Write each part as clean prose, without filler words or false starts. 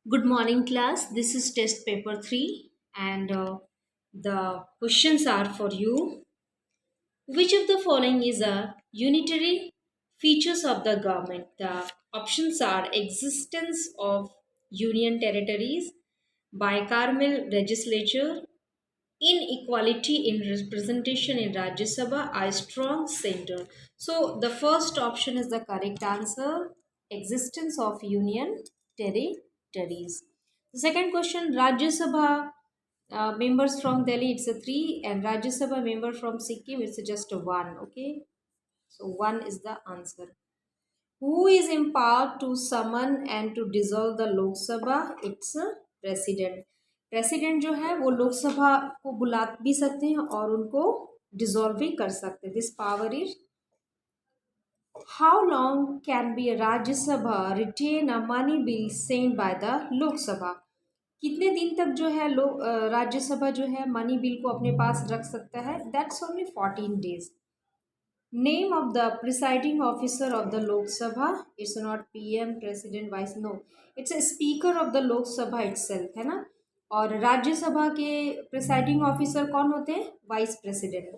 Good morning, class. This is test paper 3, and the questions are for you. Which of the following is a unitary features of the government? The options are existence of union territories, bicameral legislature, inequality in representation in Rajya Sabha, a strong center. So the first option is the correct answer. Existence of union territories. The second question, Rajya Sabha members from Delhi, it's a 3, and Rajya Sabha member from Sikkim, it's just a 1. Okay, so 1 is the answer. Who is empowered to summon and to dissolve the Lok Sabha? It's a president. President जो है वो लोकसभा को बुला भी सकते हैं और उनको डिसॉल्व भी कर सकते हैं. This power is how long can be Rajya Sabha retain a money bill send by the Lok Sabha. कितने दिन तक जो है राज्यसभा जो है मनी बिल को अपने पास रख सकता है? That's only 14 days. Name of the presiding officer of the Lok Sabha. It's not PM, President, Vice. No, it's a Speaker of the Lok Sabha itself, है ना. और राज्यसभा के प्रिसाइडिंग ऑफिसर कौन होते हैं? Vice president.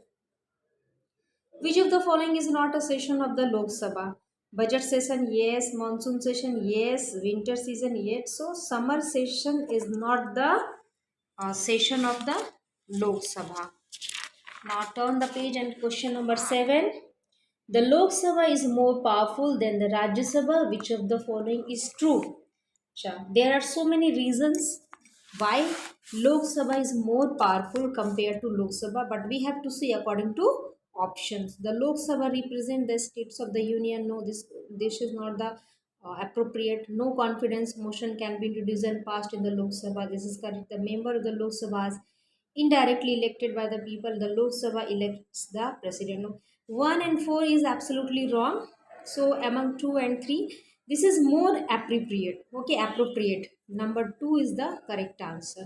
Which of the following is not a session of the लोक सभा? Budget session yes, monsoon session yes, winter season yes. So summer session is not the session of the लोक सभा. Now turn the page and question number 7. The Lok Sabha is more powerful than the Rajya Sabha. Which of the following is true? There are so many reasons why Lok Sabha is more powerful compared to Lok Sabha, but we have to see according to options. The Lok Sabha represent the states of the union. No, this is not the appropriate. No confidence motion can be introduced and passed in the Lok Sabha. This is correct. The member of the Lok Sabha is indirectly elected by the people. The Lok Sabha elects the president. No, 1 and 4 is absolutely wrong. So among 2 and 3, this is more appropriate. Okay, appropriate. Number 2 is the correct answer.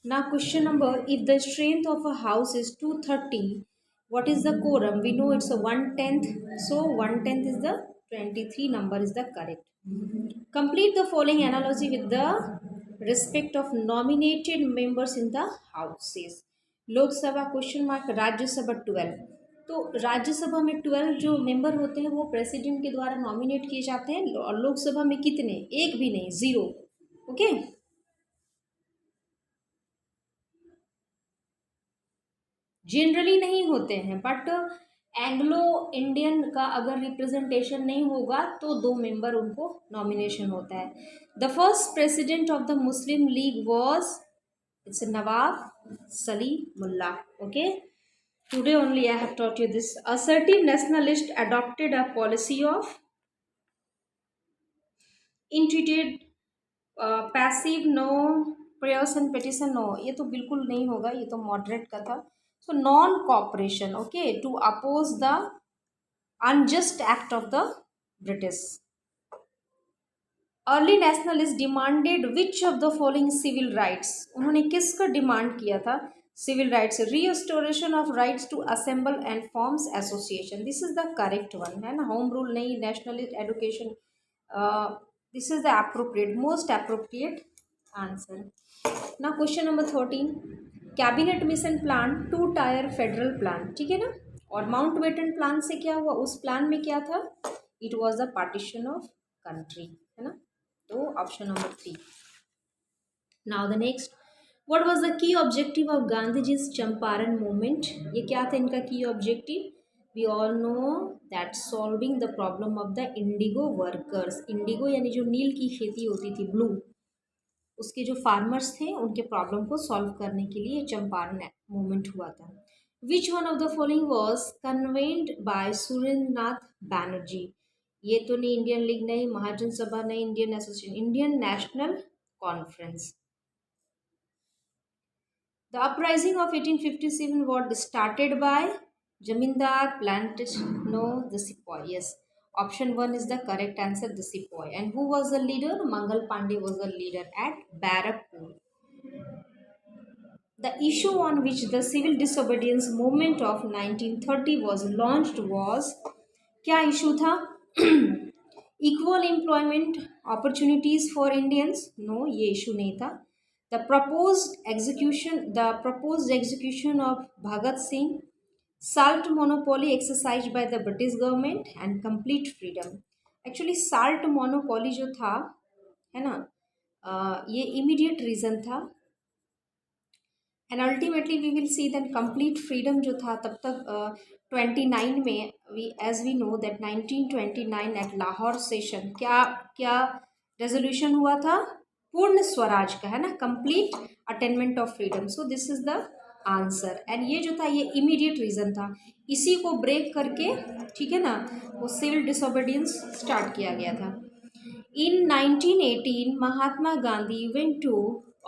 Now question number, if the strength of a house is 230, what is the quorum? We know it's a 1/10. So 1/10 is the 23 number is the correct. Complete the following analogy with the respect of nominated members in the houses. Lok Sabha question mark, Rajya Sabha 12. तो राज्यसभा में 12 जो member होते हैं वो president के द्वारा nominate किए जाते हैं और लोकसभा में कितने? एक भी नहीं, 0. ओके, जनरली नहीं होते हैं, बट एंग्लो इंडियन का अगर रिप्रेजेंटेशन नहीं होगा तो 2 मेंबर उनको नॉमिनेशन होता है. The first president of the Muslim League was, it's Nawab Salimullah. Okay, today only I have taught you this. Assertive nationalist adopted a policy of entreated passive. No. Prayers and petition. No, ये तो बिल्कुल नहीं होगा, ये तो moderate का था. So non-cooperation, okay, to oppose the unjust act of the British. Early nationalists demanded which of the following civil rights? उन्होंने किसका डिमांड किया था? Civil rights. Restoration of rights to assemble and forms association. This is the correct one, है ना. Home rule नहीं, nationalist education. This is the appropriate, most appropriate answer. Now question number 13. Cabinet mission plan 2 tyre federal plan, ठीक है ना. और mount batten plan से क्या हुआ? उस प्लान में क्या था? It was the partition of country, है ना. तो option number 3. Now the next, what was the key objective of गांधीजी's चंपारण मूवमेंट? ये क्या था इनका key objective? We all know that solving the problem of the indigo workers. Indigo यानी जो नील की खेती होती थी, ब्लू, उसके जो फार्मर्स थे उनके प्रॉब्लम को सॉल्व करने के लिए चंपारण मूवमेंट हुआ था. Which one of the following was convened by Surendranath Banerjee? ये तो नहीं, इंडियन लीग नहीं, महाजन सभा नहीं, Indian Association, Indian National Conference. The uprising of 1857 was started by zamindar, plantation. No, the sepoy. Yes, option 1 is the correct answer, the sepoy. And who was the leader? Mangal Pandey was the leader at Barrackpur. The issue on which the civil disobedience movement of 1930 was launched was, क्या issue था? Equal employment opportunities for Indians, no ये issue नहीं था. The proposed execution of Bhagat Singh, salt monopoly exercised by the British government and complete freedom. Actually salt monopoly जो था, है ना, ये इमीडिएट रीज़न था. And ultimately we will see that complete freedom जो था तब तक 29 में, we as we know that 1929 at Lahore session क्या क्या रेजोल्यूशन हुआ था, पूर्ण स्वराज का, है ना, complete attainment of freedom. So this is the answer. And ये जो था ये इमीडिएट रीज़न था, इसी को ब्रेक करके, ठीक है ना, वो सिविल डिसोबीडियंस स्टार्ट किया गया था. In 1918, Mahatma Gandhi went to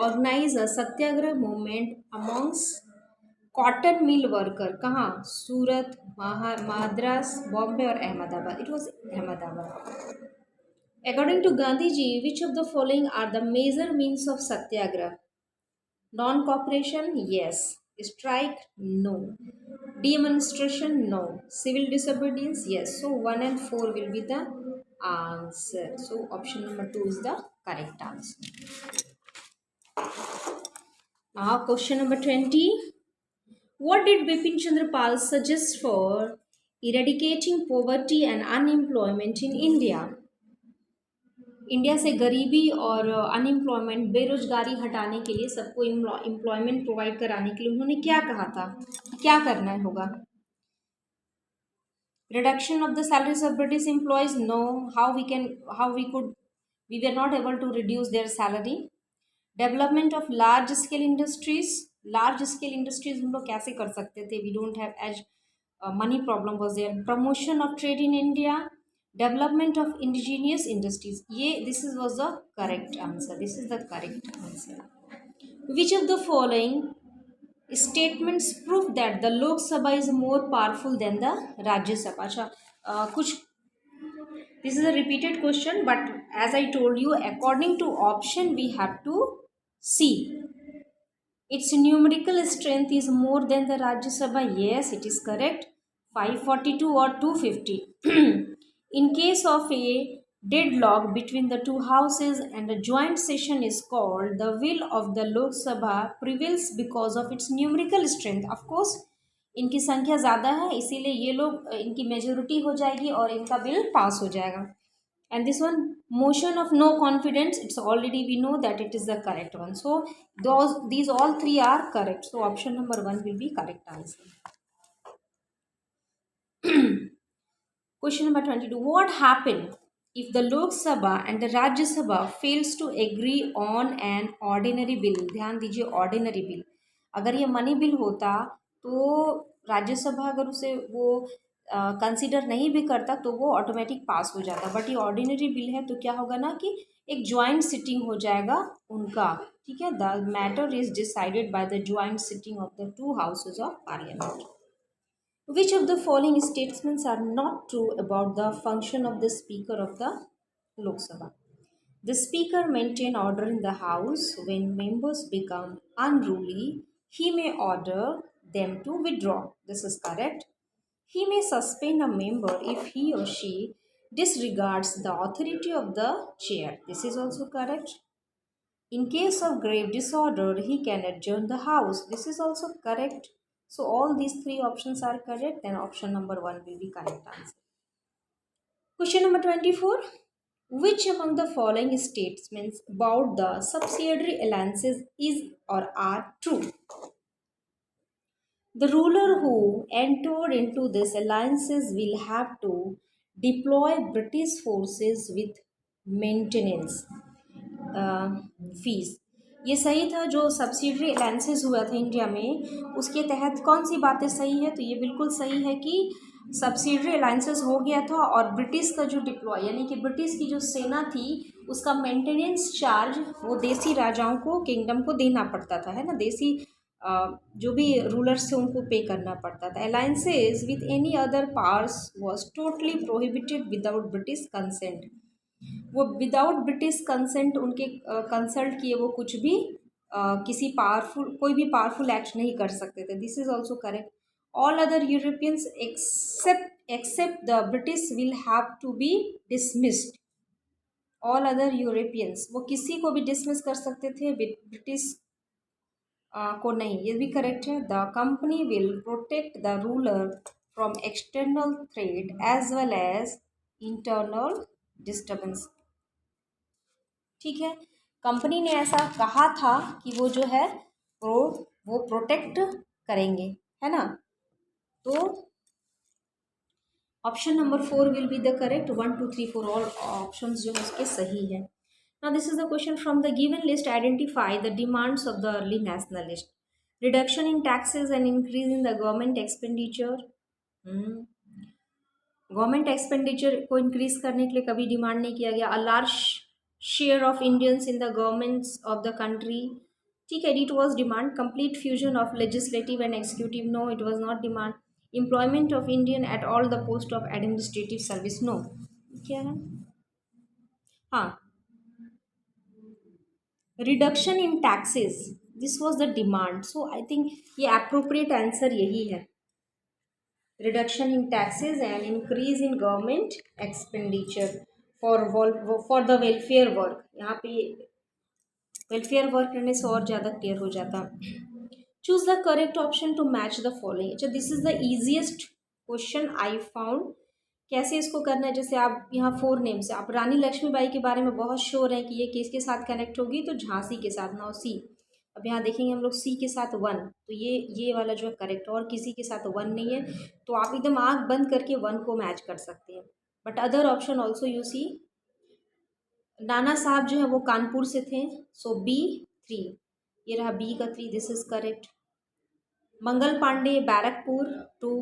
organize a satyagrah movement amongst cotton mill worker. कहाँ? सूरत, मद्रास, बॉम्बे और Ahmedabad. It was Ahmedabad. According to Gandhiji, which of the following are the major means of satyagrah? Non-cooperation, yes. Strike, no. Demonstration, no. Civil disobedience, yes. So 1 and 4 will be the answer. So option number 2 is the correct answer. Now question number 20. What did Bipin Chandra Pal suggest for eradicating poverty and unemployment in India? India से गरीबी और unemployment, बेरोजगारी हटाने के लिए, सबको employment provide कराने के लिए उन्होंने क्या कहा था, क्या करना होगा? Reduction of the salaries of British employees, no. We were not able to reduce their salary. Development of large scale industries हम लोग कैसे कर सकते थे? We don't have as money problem was there. Promotion of trade in India, development of indigenous industries. This was the correct answer. This is the correct answer. Which of the following statements prove that the Lok Sabha is more powerful than the Rajya Sabha? अच्छा, कुछ, this is a repeated question, but as I told you, according to option we have to see. Its numerical strength is more than the Rajya Sabha. Yes, it is correct. 542 or 250. In case of a deadlock between the two houses and a joint session is called, the will of the Lok Sabha prevails because of its numerical strength. Of course, इनकी संख्या ज़्यादा है, इसीलिए ये लोग, इनकी majority हो जाएगी और इनका बिल पास हो जाएगा. And this one, motion of no confidence, it's already we know that it is the correct one. So these all three are correct. So option number 1 will be correct answer. Question number 22. What happened if the Lok Sabha and the Rajya Sabha fails to agree on an ordinary bill? ध्यान दीजिए, ordinary bill. अगर ये money bill होता तो राज्य सभा अगर उसे वो कंसिडर नहीं भी करता तो वो ऑटोमेटिक पास हो जाता. बट ये ऑर्डिनरी बिल है तो क्या होगा ना कि एक ज्वाइंट सिटिंग हो जाएगा उनका, ठीक है. The matter is decided by the joint sitting of the two houses of parliament. Which of the following statements are not true about the function of the Speaker of the Lok Sabha? The Speaker maintains order in the House. When members become unruly, he may order them to withdraw. This is correct. He may suspend a member if he or she disregards the authority of the chair. This is also correct. In case of grave disorder, he can adjourn the House. This is also correct. So all these three options are correct. Then option number 1 will be correct answer. Question number 24. Which among the following statements about the subsidiary alliances is or are true? The ruler who entered into these alliances will have to deploy British forces with maintenance fees. ये सही था. जो subsidiary alliances हुआ था India में, उसके तहत कौन सी बातें सही है? तो ये बिल्कुल सही है कि सब्सिडरी अलायंसेस हो गया था और ब्रिटिश का जो डिप्लॉय, यानी कि ब्रिटिश की जो सेना थी, उसका मेंटेनेंस चार्ज वो देसी राजाओं को, किंगडम को देना पड़ता था, है ना. देसी जो भी रूलर्स थे उनको पे करना पड़ता था. Alliances with any other powers was totally prohibited without British consent. वो विदाउट ब्रिटिश कंसेंट, उनके कंसल्ट किए वो कुछ भी किसी पावरफुल, कोई भी पावरफुल एक्ट नहीं कर सकते थे. This is also correct. All other Europeans except the British will have to be dismissed. All other Europeans, वो किसी को भी डिसमिस कर सकते थे, ब्रिटिश को नहीं, ये भी करेक्ट है। The company will protect the ruler from external threat as well as internal disturbance. ठीक है, कंपनी ने ऐसा कहा था कि वो जो है वो प्रोटेक्ट करेंगे, है ना। तो option number 4 will be the correct. 1 2 3 4 all options जो है उसके सही है। Now this is the question from the given list. Identify the demands of the early nationalist. Reduction in taxes and increase in the government expenditure. Government expenditure को increase करने के लिए कभी डिमांड नहीं किया गया। A large share of Indians in the governments of the country. ठीक है, it was demand. Complete fusion of legislative and executive, no it was not demand. Employment of Indian at all the post of administrative service, no. क्या है? हाँ, reduction in taxes, this was the demand. So I think ये appropriate answer यही है। Reduction in taxes and increase in government expenditure for the welfare work. यहाँ पे welfare work करने से और ज़्यादा क्लियर हो जाता। Choose the correct option to match the following. अच्छा, this is the easiest question I found. कैसे इसको करना है, जैसे आप यहाँ 4 नेम्स है, आप रानी लक्ष्मीबाई के बारे में बहुत श्योर हैं कि ये किसके साथ कनेक्ट होगी, तो झांसी के साथ। नाउ सी, अब यहाँ देखेंगे हम लोग सी के साथ 1, तो ये वाला जो है करेक्ट, और किसी के साथ 1 नहीं है, तो आप एकदम आँख बंद करके 1 को मैच कर सकते हैं। But other option also you see. Nana Sahib जो है वो कानपुर से थे, सो बी 3, ये रहा बी का 3, this is correct. Mangal Pandey Barrackpore 2,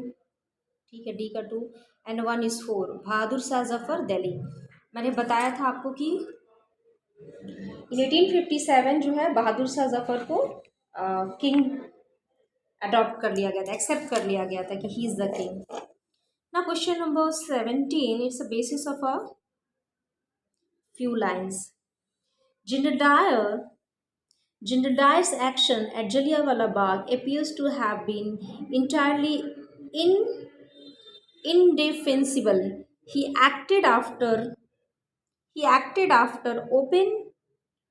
ठीक है, डी का 2 एंड 1 इज 4। बहादुर शाह जफर दिल्ली। मैंने बताया था आपको कि इन 1857 जो है बहादुर शाह जफर को किंग अडॉप्ट कर लिया गया था, एक्सेप्ट कर लिया गया था कि ही इज द किंग। ना question number 17, it's a basis of a few lines. General Dyer General Dyer's action at Jallianwala Bagh appears to have been entirely in, indefensible. He acted after open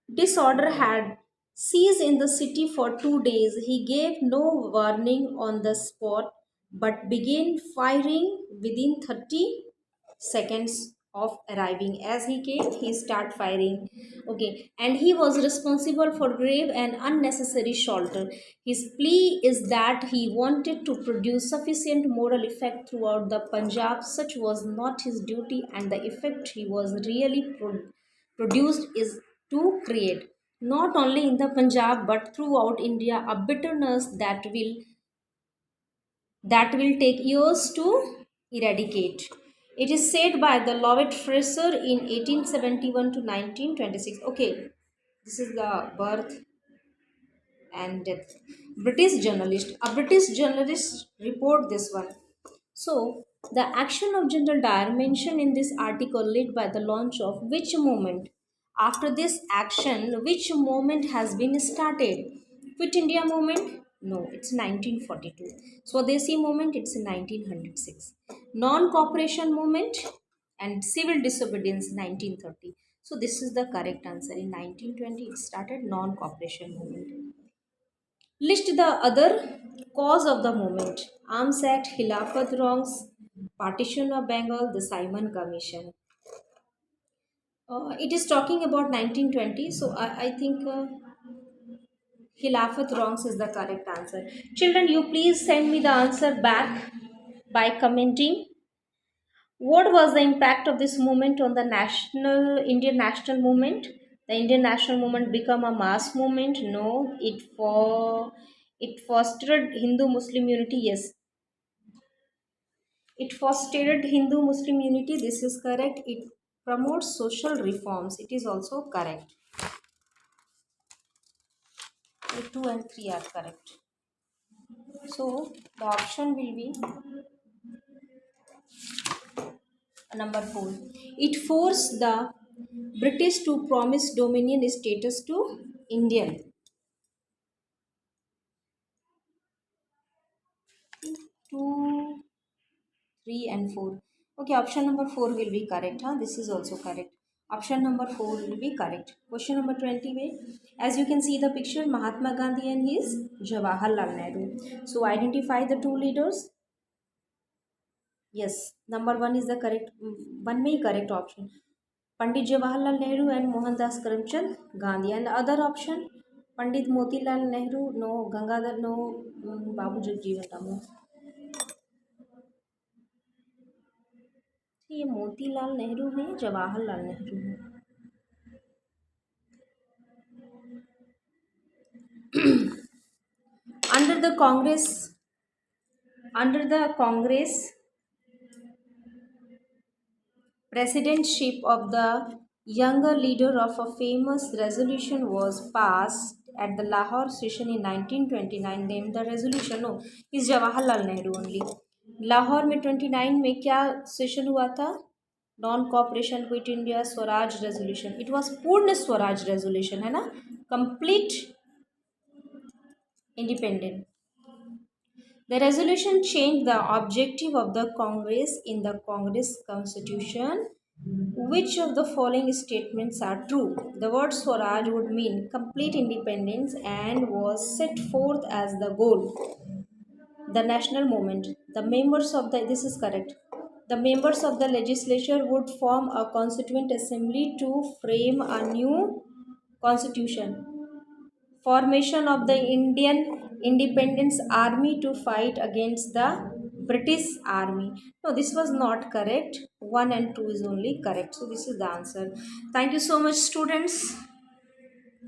disorder had ceased in the city for 2 days. He gave no warning on the spot but began firing within 30 seconds of arriving. As he came, he started firing. Okay, and he was responsible for grave and unnecessary slaughter. His plea is that he wanted to produce sufficient moral effect throughout the Punjab. Such was not his duty, and the effect he was really produced is to create, not only in the Punjab but throughout India, a bitterness that will take years to eradicate. It is said by the Lovett Fraser in 1871 to 1926. Okay, this is the birth and death. A British journalist report this one. So, the action of General Dyer mentioned in this article led by the launch of which movement? After this action, which movement has been started? Quit India movement? No, it's 1942. Swadeshi movement, it's in 1906. Non-cooperation movement and civil disobedience, 1930. So this is the correct answer. In 1920, it started non-cooperation movement. List the other cause of the movement. Arms Act, Khilafat wrongs, partition of Bengal, the Simon Commission. It is talking about 1920, so I think Khilafat wrongs is the correct answer. Children, you please send me the answer back by commenting. What was the impact of this movement on the Indian national movement? The Indian national movement become a mass movement? No. It fostered Hindu-Muslim unity? Yes. It fostered Hindu-Muslim unity. This is correct. It promotes social reforms. It is also correct. 2 and 3 are correct. So the option will be number 4. It forced the British to promise dominion status to Indian. 2, 3 and 4. Okay, option number 4 will be correct. This is also correct. Option number 4 will be correct. Question number 20 में, as you can see the picture, Mahatma Gandhi and his Jawaharlal Nehru. So identify the two leaders. Yes, number 1 is the correct, one में ही correct option. Pandit Jawaharlal Nehru and Mohandas Karamchand Gandhi. And the other option, Pandit Motilal Nehru, no. Gangadhar, no. Babu Jagjeevan Ram, no. ये मोतीलाल नेहरू है, जवाहरलाल नेहरू है. under the Congress presidentship of the younger leader of a famous resolution was passed at the Lahore session in 1929. named the resolution, no, is Jawaharlal Nehru only. Lahore में 29 में क्या session हुआ था? Non cooperation quit India Swaraj resolution. It was पूर्ण Swaraj resolution, है ना, complete independent. The resolution changed the objective of the Congress in the Congress Constitution. Which of the following statements are true? The word Swaraj would mean complete independence and was set forth as the goal. The national movement. The members of the, this is correct. The members of the legislature would form a constituent assembly to frame a new constitution. Formation of the Indian Independence Army to fight against the British Army. No, this was not correct. 1 and 2 is only correct. So this is the answer. Thank you so much, students.